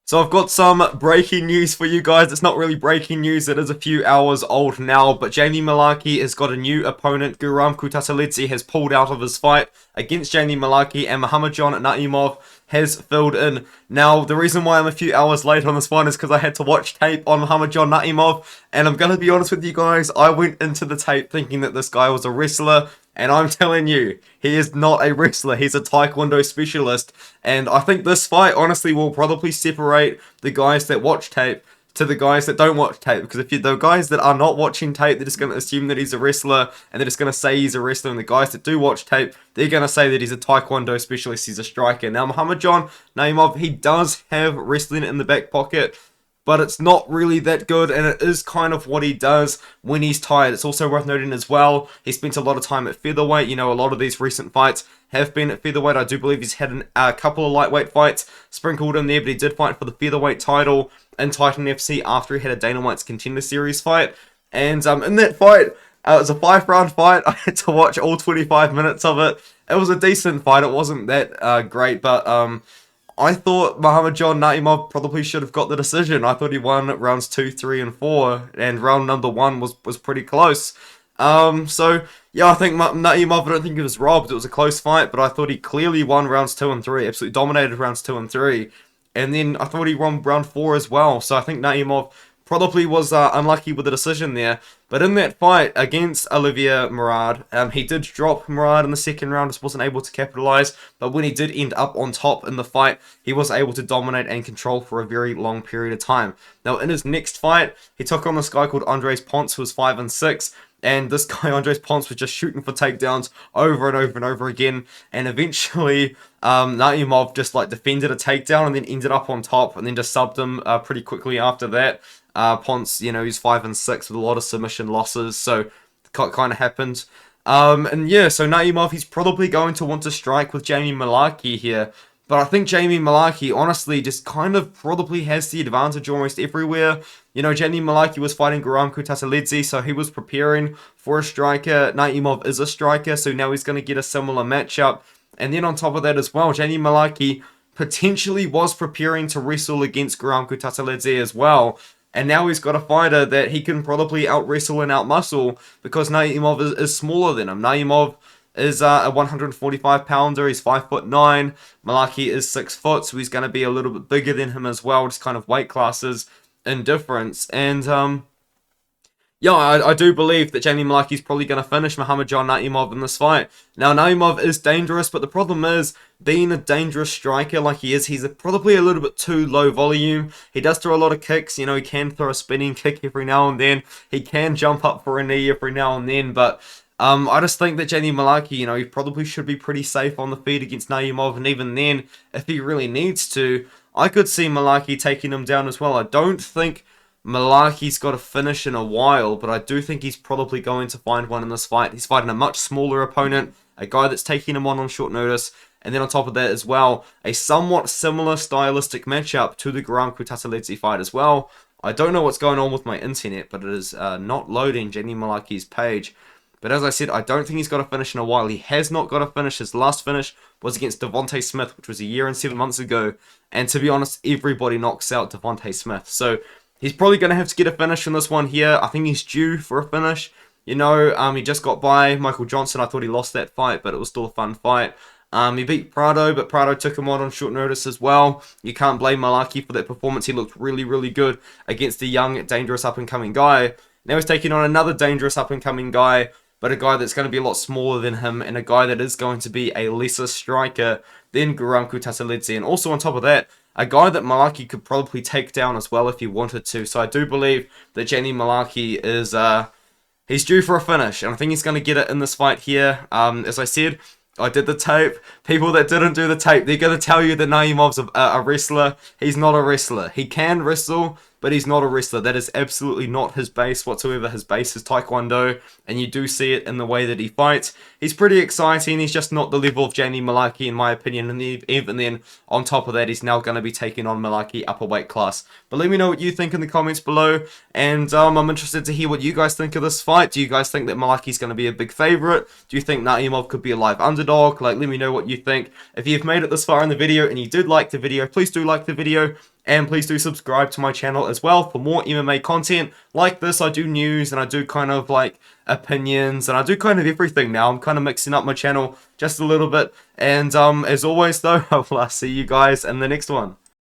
So I've got some breaking news for you guys. It's not really breaking news, it is a few hours old now, but Jamie Mullarkey has got a new opponent. Guram Kutateladze has pulled out of his fight against Jamie Mullarkey, and Muhammadjon Naimov has filled in. Now, the reason why I'm a few hours late on this one is because I had to watch tape on Muhammadjon Naimov, and I'm going to be honest with you guys, I went into the tape thinking that this guy was a wrestler, and I'm telling you, he is not a wrestler. He's a Taekwondo specialist. And I think this fight, honestly, will probably separate the guys that watch tape to the guys that don't watch tape. Because if you're the guys that are not watching tape, they're just going to assume that he's a wrestler. And they're just going to say he's a wrestler. And the guys that do watch tape, they're going to say that he's a Taekwondo specialist. He's a striker. Now, Muhammadjon Naimov, he does have wrestling in the back pocket, but it's not really that good, and it is kind of what he does when he's tired. It's also worth noting as well, he spent a lot of time at featherweight. You know, a lot of these recent fights have been at featherweight. I do believe he's had a couple of lightweight fights sprinkled in there, but he did fight for the featherweight title in Titan FC after he had a Dana White's Contender Series fight. And in that fight, it was a 5-round fight. I had to watch all 25 minutes of it. It was a decent fight. It wasn't that great, but I thought Muhammadjon Naimov probably should have got the decision. I thought he won rounds 2, 3, and 4, and round number 1 was pretty close. So yeah, I think Naimov, I don't think he was robbed. It was a close fight, but I thought he clearly won rounds 2 and 3. Absolutely dominated rounds 2 and 3. And then I thought he won round 4 as well. So I think Naimov probably was unlucky with the decision there. But in that fight against Olivier Murad, he did drop Murad in the second round, just wasn't able to capitalize. But when he did end up on top in the fight, he was able to dominate and control for a very long period of time. Now, in his next fight, he took on this guy called Andres Ponce, who was 5-6. And this guy, Andres Ponce, was just shooting for takedowns over and over and over again. And eventually, Naimov just defended a takedown and then ended up on top and then just subbed him pretty quickly after that. Ponce, you know, he's 5-6 with a lot of submission losses, so it kind of happened. And yeah, so Naimov, he's probably going to want to strike with Jamie Mullarkey here. But I think Jamie Mullarkey, honestly, just kind of probably has the advantage almost everywhere. You know, Jamie Mullarkey was fighting Guram Kutateladze, so he was preparing for a striker. Naimov is a striker, so now he's going to get a similar matchup. And then on top of that as well, Jamie Mullarkey potentially was preparing to wrestle against Guram Kutateladze as well. And now he's got a fighter that he can probably out-wrestle and out-muscle because Naimov is smaller than him. Naimov is a 145-pounder. He's 5'9". Mullarkey is 6 foot, so he's going to be a little bit bigger than him as well. Just kind of weight classes in difference. And yeah, I do believe that Jamie Mullarkey is probably going to finish Muhammadjon Naimov in this fight. Now, Naimov is dangerous, but the problem is, being a dangerous striker like he is, he's probably a little bit too low volume. He does throw a lot of kicks. You know, he can throw a spinning kick every now and then. He can jump up for a knee every now and then, but I just think that Jamie Mullarkey, you know, he probably should be pretty safe on the feet against Naimov, and even then, if he really needs to, I could see Mullarkey taking him down as well. I don't think Mullarkey's got a finish in a while, but I do think he's probably going to find one in this fight. He's fighting a much smaller opponent, a guy that's taking him on short notice, and then on top of that as well, a somewhat similar stylistic matchup to the Guram Kutateladze fight as well. I don't know what's going on with my internet, but it is not loading Jamie Mullarkey's page. But as I said, I don't think he's got a finish in a while. He has not got a finish. His last finish was against Devontae Smith, which was a year and 7 months ago. And to be honest, everybody knocks out Devontae Smith. So he's probably going to have to get a finish in this one here. I think he's due for a finish. You know, he just got by Michael Johnson. I thought he lost that fight, but it was still a fun fight. He beat Prado, but Prado took him on short notice as well. You can't blame Mullarkey for that performance. He looked really, really good against a young, dangerous up-and-coming guy. Now he's taking on another dangerous up-and-coming guy, but a guy that's going to be a lot smaller than him, and a guy that is going to be a lesser striker than Guram Kutateladze. And also on top of that, a guy that Mullarkey could probably take down as well if he wanted to. So I do believe that Jamie Mullarkey is he's due for a finish, and I think he's going to get it in this fight here. As I said, I did the tape. People that didn't do the tape, they're going to tell you that Naimov's a wrestler. He's not a wrestler. He can wrestle, but he's not a wrestler. That is absolutely not his base whatsoever. His base is Taekwondo, and you do see it in the way that he fights. He's pretty exciting. He's just not the level of Jamie Mullarkey, in my opinion. And even then, on top of that, he's now going to be taking on Mullarkey upper weight class. But let me know what you think in the comments below, and I'm interested to hear what you guys think of this fight. Do you guys think that Mullarkey's going to be a big favorite? Do you think Naimov could be a live underdog? Let me know what you think. If you've made it this far in the video and you did like the video, please do like the video. And please do subscribe to my channel as well for more MMA content like this. I do news and I do kind of like opinions and I do kind of everything now. I'm kind of mixing up my channel just a little bit. And as always though, I will see you guys in the next one.